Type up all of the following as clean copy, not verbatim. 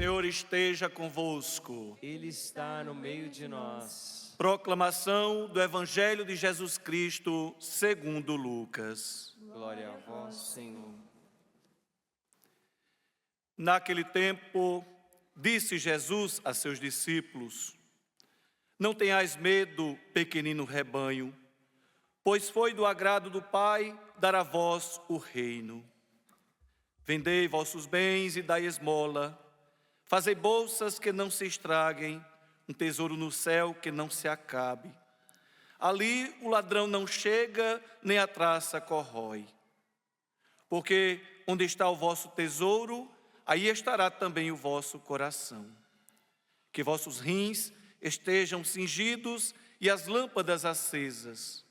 Senhor esteja convosco. Ele está no meio de nós. Proclamação do Evangelho de Jesus Cristo segundo Lucas. Glória a vós, Senhor. Naquele tempo, disse Jesus a seus discípulos: Não tenhais medo, pequenino rebanho, pois foi do agrado do Pai dar a vós o reino. Vendei vossos bens e dai esmola, fazei bolsas que não se estraguem, um tesouro no céu que não se acabe. Ali o ladrão não chega, nem a traça corrói. Porque onde está o vosso tesouro, aí estará também o vosso coração. Que vossos rins estejam cingidos e as lâmpadas acesas.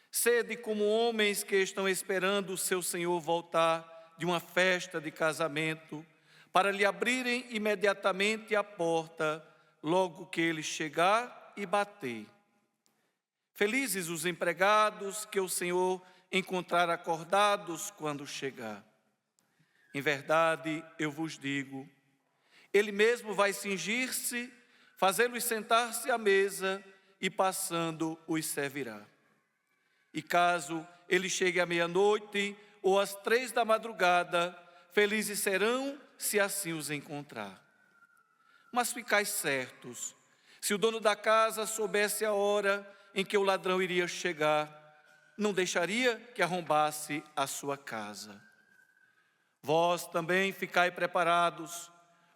Sede como homens que estão esperando o seu Senhor voltar de uma festa de casamento, para lhe abrirem imediatamente a porta, logo que ele chegar e bater. Felizes os empregados que o Senhor encontrar acordados quando chegar. Em verdade, eu vos digo, ele mesmo vai cingir-se, fazê-los sentar-se à mesa e passando os servirá. E caso ele chegue à meia-noite ou às 3 da madrugada, felizes serão se assim os encontrar. Mas ficais certos, se o dono da casa soubesse a hora em que o ladrão iria chegar, não deixaria que arrombasse a sua casa. Vós também ficai preparados,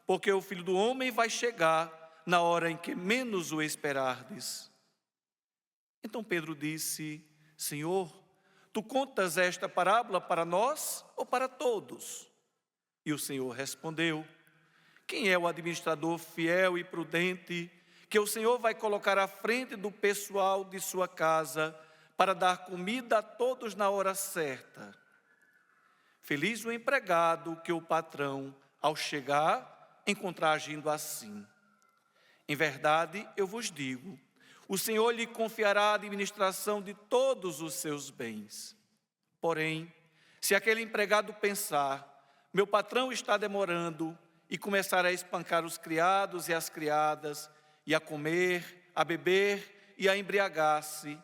porque o Filho do Homem vai chegar na hora em que menos o esperardes. Então Pedro disse: Senhor, tu contas esta parábola para nós ou para todos? E o Senhor respondeu: Quem é o administrador fiel e prudente que o Senhor vai colocar à frente do pessoal de sua casa para dar comida a todos na hora certa? Feliz o empregado que o patrão, ao chegar, encontrar agindo assim. Em verdade, eu vos digo, o Senhor lhe confiará a administração de todos os seus bens. Porém, se aquele empregado pensar, meu patrão está demorando, e começar a espancar os criados e as criadas, e a comer, a beber e a embriagar-se,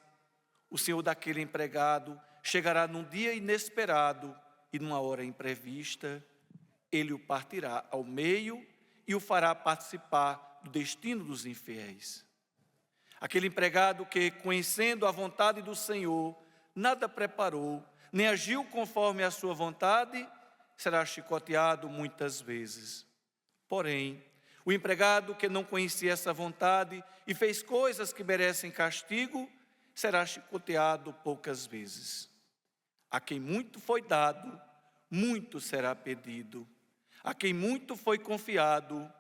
o senhor daquele empregado chegará num dia inesperado e numa hora imprevista, ele o partirá ao meio e o fará participar do destino dos infiéis. Aquele empregado que, conhecendo a vontade do Senhor, nada preparou, nem agiu conforme a sua vontade, será chicoteado muitas vezes. Porém, o empregado que não conhecia essa vontade e fez coisas que merecem castigo, será chicoteado poucas vezes. A quem muito foi dado, muito será pedido. A quem muito foi confiado,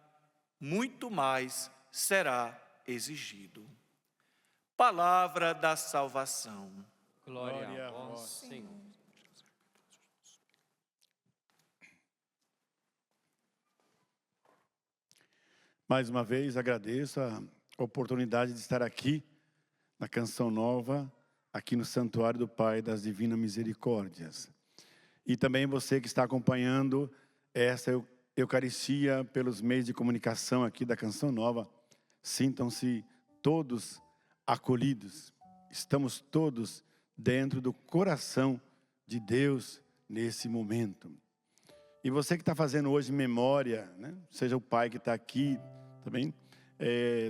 muito mais será exigido. Palavra da salvação. Glória a vós, Senhor. Mais uma vez agradeço a oportunidade de estar aqui na Canção Nova, aqui no Santuário do Pai das Divinas Misericórdias. E também você que está acompanhando essa Eucaristia pelos meios de comunicação aqui da Canção Nova, sintam-se todos acolhidos. Estamos todos dentro do coração de Deus nesse momento. E você que está fazendo hoje memória, né? Seja o pai que está aqui também,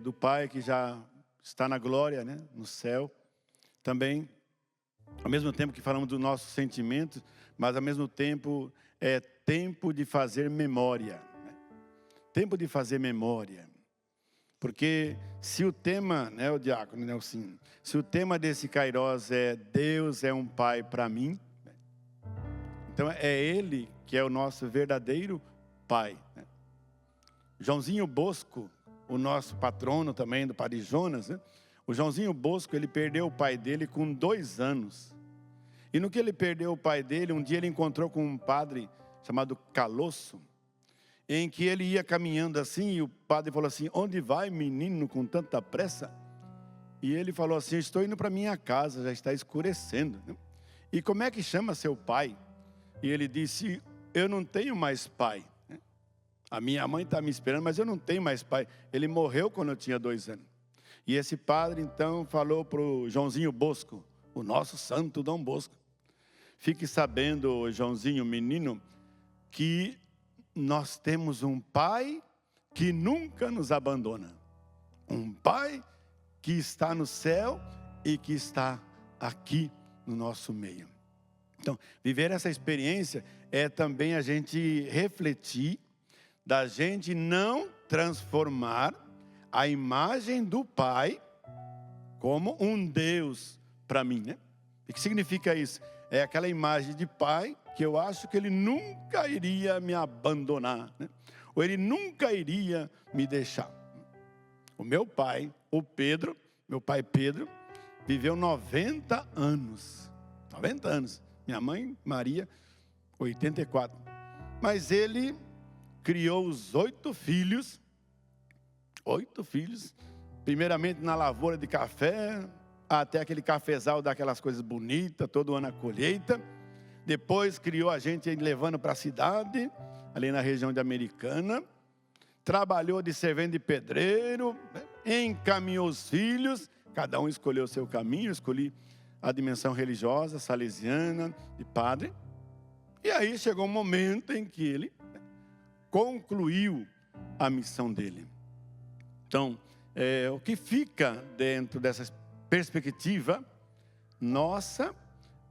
do pai que já está na glória, né? No céu. Também, ao mesmo tempo que falamos dos nossos sentimentos, mas ao mesmo tempo é tempo de fazer memória. Né? Tempo de fazer memória. Porque se o tema, né, o diácono Nelson, se o tema desse Kairós é Deus é um pai para mim, então é Ele que é o nosso verdadeiro pai. Né? Joãozinho Bosco, o nosso patrono também do Padre Jonas, né? O Joãozinho Bosco, ele perdeu o pai dele com 2 anos. E no que ele perdeu o pai dele, um dia ele encontrou com um padre chamado Calosso, em que ele ia caminhando assim, e o padre falou assim: onde vai, menino, com tanta pressa? E ele falou assim: estou indo para minha casa, já está escurecendo. E como é que chama seu pai? E ele disse: eu não tenho mais pai. A minha mãe está me esperando, mas eu não tenho mais pai. Ele morreu quando eu tinha 2 anos. E esse padre, então, falou para o Joãozinho Bosco, o nosso santo Dom Bosco. Fique sabendo, Joãozinho, menino, que nós temos um pai que nunca nos abandona. Um pai que está no céu e que está aqui no nosso meio. Então, viver essa experiência é também a gente refletir, da gente não transformar a imagem do Pai como um Deus para mim, né? O que significa isso? É aquela imagem de Pai que eu acho que Ele nunca iria me abandonar, né? Ou Ele nunca iria me deixar. O meu pai, meu pai Pedro, viveu 90 anos. 90 anos. Minha mãe, Maria, 84. Mas ele criou os 8 filhos. 8 filhos. Primeiramente na lavoura de café, até aquele cafezal daquelas coisas bonitas, todo ano a colheita. Depois criou a gente levando para a cidade, ali na região de Americana. Trabalhou de servente de pedreiro, encaminhou os filhos. Cada um escolheu o seu caminho. Eu escolhi a dimensão religiosa, salesiana, de padre. E aí chegou um momento em que ele concluiu a missão dele. Então, o que fica dentro dessa perspectiva nossa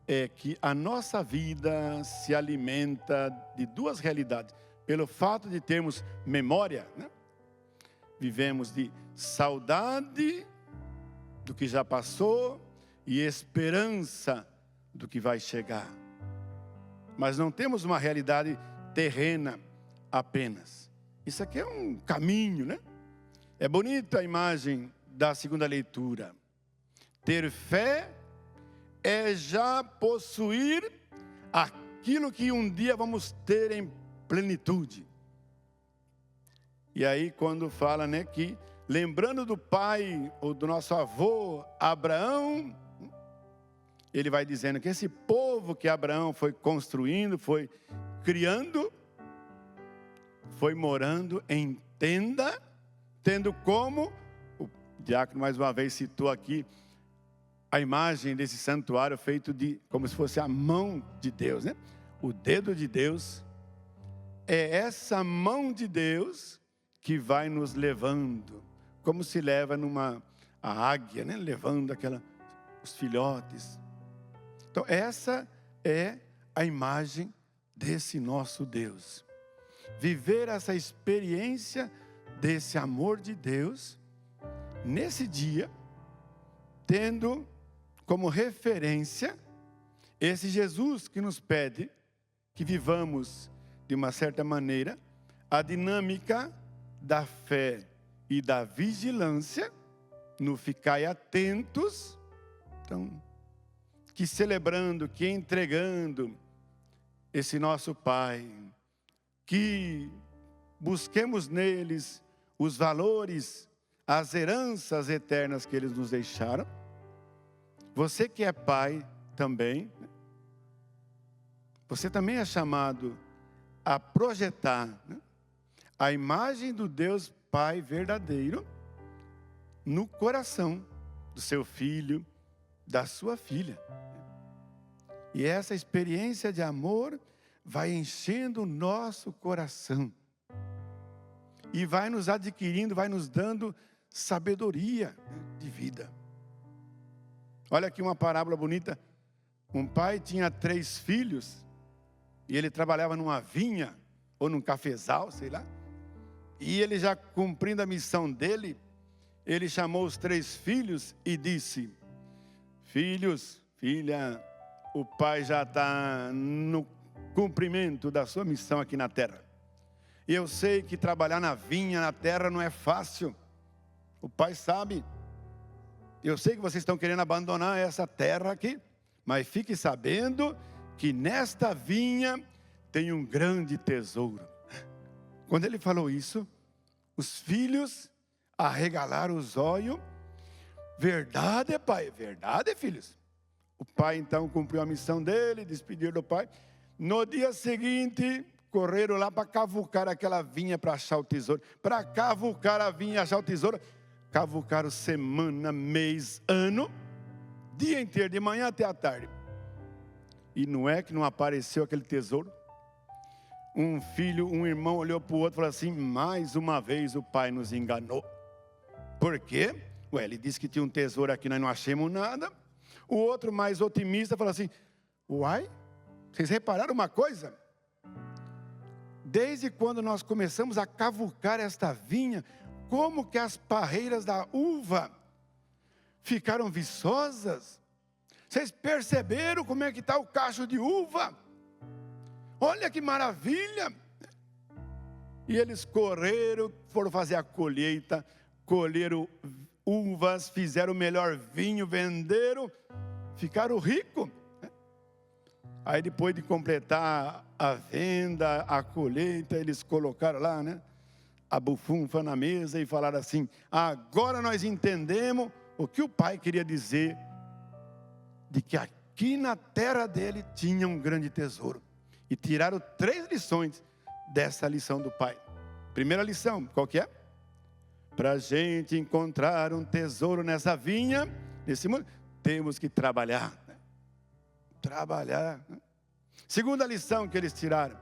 é que a nossa vida se alimenta de 2 realidades. Pelo fato de termos memória, né? Vivemos de saudade do que já passou e esperança do que vai chegar. Mas não temos uma realidade terrena apenas. Isso aqui é um caminho, né? É bonita a imagem da segunda leitura. Ter fé é já possuir aquilo que um dia vamos ter em plenitude. E aí quando fala, né, que lembrando do pai ou do nosso avô Abraão, ele vai dizendo que esse povo que Abraão foi construindo, foi criando, foi morando em tenda, tendo como, o diácono mais uma vez citou aqui, a imagem desse santuário feito de, como se fosse a mão de Deus, né? O dedo de Deus, é essa mão de Deus que vai nos levando, como se leva a águia, né? Levando os filhotes. Então essa é a imagem desse nosso Deus. Viver essa experiência desse amor de Deus, nesse dia, tendo como referência esse Jesus que nos pede que vivamos de uma certa maneira a dinâmica da fé e da vigilância, no ficar atentos, então, que celebrando, que entregando esse nosso Pai, que busquemos neles os valores, as heranças eternas que eles nos deixaram. Você que é pai também, você também é chamado a projetar, né, a imagem do Deus Pai verdadeiro no coração do seu filho, da sua filha. E essa experiência de amor vai enchendo o nosso coração e vai nos adquirindo, vai nos dando sabedoria de vida. Olha aqui uma parábola bonita. Um pai tinha 3 filhos e ele trabalhava numa vinha ou num cafezal, sei lá. E ele, já cumprindo a missão dele, ele chamou os 3 filhos e disse: filhos, filha, o pai já está no cumprimento da sua missão aqui na terra. E eu sei que trabalhar na vinha, na terra, não é fácil. O pai sabe. Eu sei que vocês estão querendo abandonar essa terra aqui, mas fique sabendo que nesta vinha tem um grande tesouro. Quando ele falou isso, os filhos arregalaram os olhos. Verdade, pai, verdade, filhos. O pai então cumpriu a missão dele, despediu do pai. No dia seguinte, correram lá para cavucar aquela vinha para achar o tesouro. Para cavucar a vinha e achar o tesouro. Cavucaram semana, mês, ano, dia inteiro, de manhã até a tarde. E não é que não apareceu aquele tesouro? Um filho, um irmão olhou para o outro e falou assim: mais uma vez o pai nos enganou. Por quê? Ele disse que tinha um tesouro aqui, nós não achamos nada. O outro, mais otimista, falou assim: uai, vocês repararam uma coisa? Desde quando nós começamos a cavucar esta vinha, como que as parreiras da uva ficaram viçosas? Vocês perceberam como é que está o cacho de uva? Olha que maravilha! E eles correram, foram fazer a colheita, colheram uvas, fizeram o melhor vinho, venderam, ficaram ricos. Aí depois de completar a venda, a colheita, eles colocaram lá, a bufunfa na mesa e falaram assim: agora nós entendemos o que o pai queria dizer, de que aqui na terra dele tinha um grande tesouro. E tiraram 3 lições dessa lição do pai. Primeira lição, qual que é? Para a gente encontrar um tesouro nessa vinha, nesse mundo, temos que trabalhar. Trabalhar. Segunda lição que eles tiraram: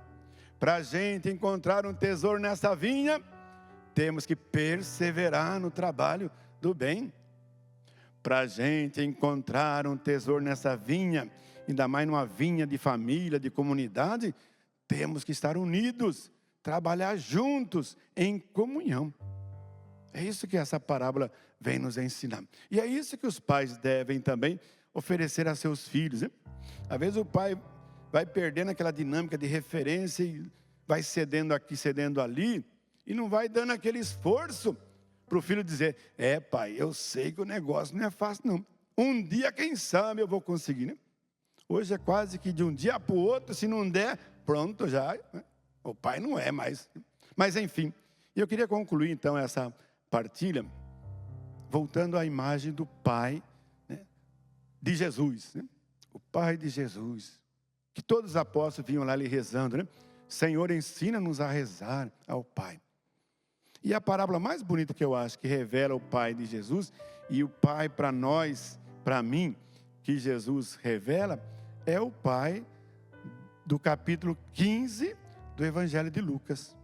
para a gente encontrar um tesouro nessa vinha, temos que perseverar no trabalho do bem. Para a gente encontrar um tesouro nessa vinha, ainda mais numa vinha de família, de comunidade, temos que estar unidos, trabalhar juntos, em comunhão. É isso que essa parábola vem nos ensinar. E é isso que os pais devem também oferecer a seus filhos. Às vezes o pai vai perdendo aquela dinâmica de referência e vai cedendo aqui, cedendo ali, e não vai dando aquele esforço para o filho dizer: pai, eu sei que o negócio não é fácil não. Um dia, quem sabe, eu vou conseguir, Hoje é quase que de um dia para o outro, se não der, pronto já. O pai não é mais. Mas enfim, eu queria concluir então essa partilha, voltando à imagem do pai, de Jesus. O pai de Jesus, que todos os apóstolos vinham lá lhe rezando, Senhor, ensina-nos a rezar ao Pai. E a parábola mais bonita que eu acho, que revela o pai de Jesus, e o pai para nós, para mim, que Jesus revela, é o pai do capítulo 15 do Evangelho de Lucas.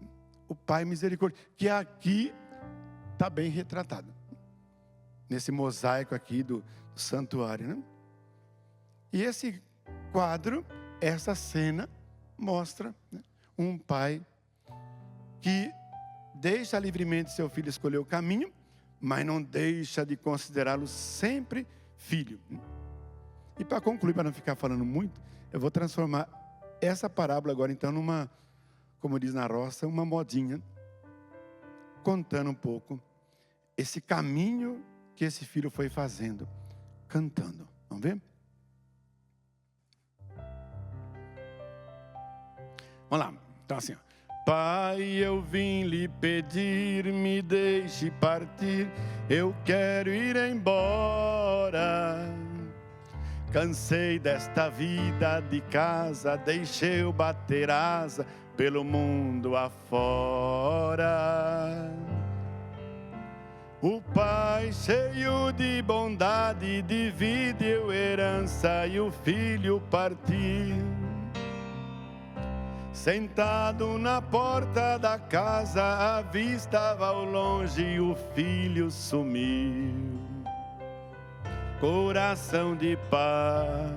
O pai misericórdia, que aqui está bem retratado, nesse mosaico aqui do santuário, E esse quadro, essa cena, mostra um pai que deixa livremente seu filho escolher o caminho, mas não deixa de considerá-lo sempre filho. E para concluir, para não ficar falando muito, eu vou transformar essa parábola agora então numa, como diz na roça, uma modinha, contando um pouco esse caminho que esse filho foi fazendo, cantando. Vamos ver? Vamos lá, então assim, Pai, eu vim lhe pedir, me deixe partir, eu quero ir embora. Cansei desta vida de casa, deixei eu bater asa pelo mundo afora. O pai cheio de bondade dividiu herança e o filho partiu. Sentado na porta da casa, avistava ao longe o filho sumiu. Coração de pai,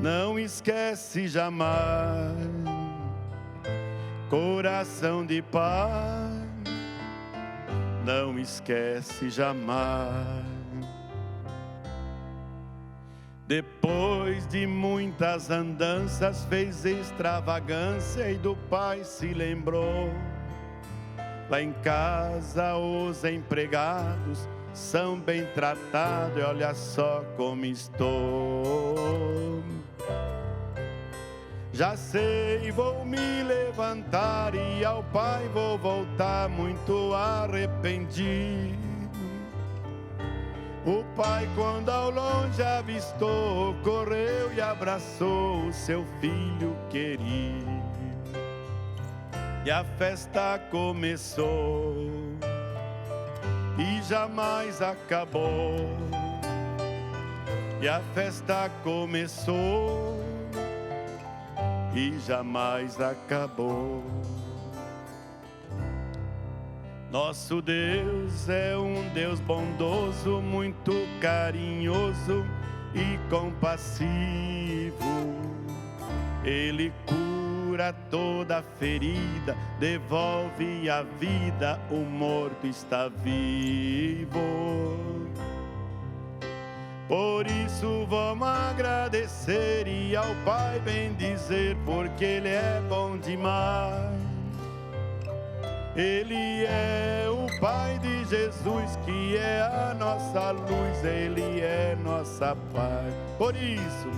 não esquece jamais. Coração de pai, não esquece jamais. Depois de muitas andanças, fez extravagância e do pai se lembrou. Lá em casa os empregados são bem tratados, e olha só como estou. Já sei, vou me levantar e ao pai vou voltar muito arrependido. O pai, quando ao longe avistou, correu e abraçou o seu filho querido. e a festa começou e jamais acabou. E a festa começou e jamais acabou. Nosso Deus é um Deus bondoso, muito carinhoso e compassivo. Ele cura toda ferida, devolve a vida, o morto está vivo. Por isso vamos agradecer e ao Pai bendizer, porque Ele é bom demais. Ele é o Pai de Jesus, que é a nossa luz, Ele é nossa paz. Por isso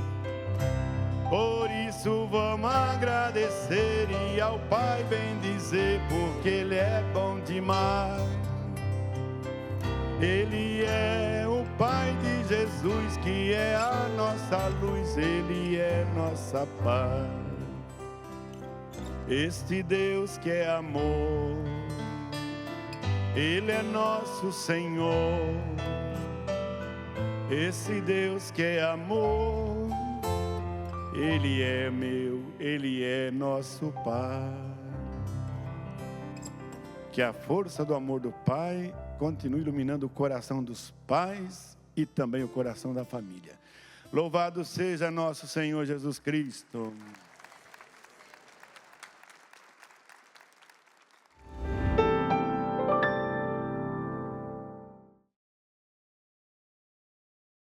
vamos agradecer e ao Pai bendizer, porque Ele é bom demais. Ele é o Pai de Jesus, que é a nossa luz, Ele é nossa paz. Este Deus que é amor, Ele é nosso Senhor. Esse Deus que é amor, Ele é meu, Ele é nosso Pai. Que a força do amor do Pai continue iluminando o coração dos pais e também o coração da família. Louvado seja nosso Senhor Jesus Cristo.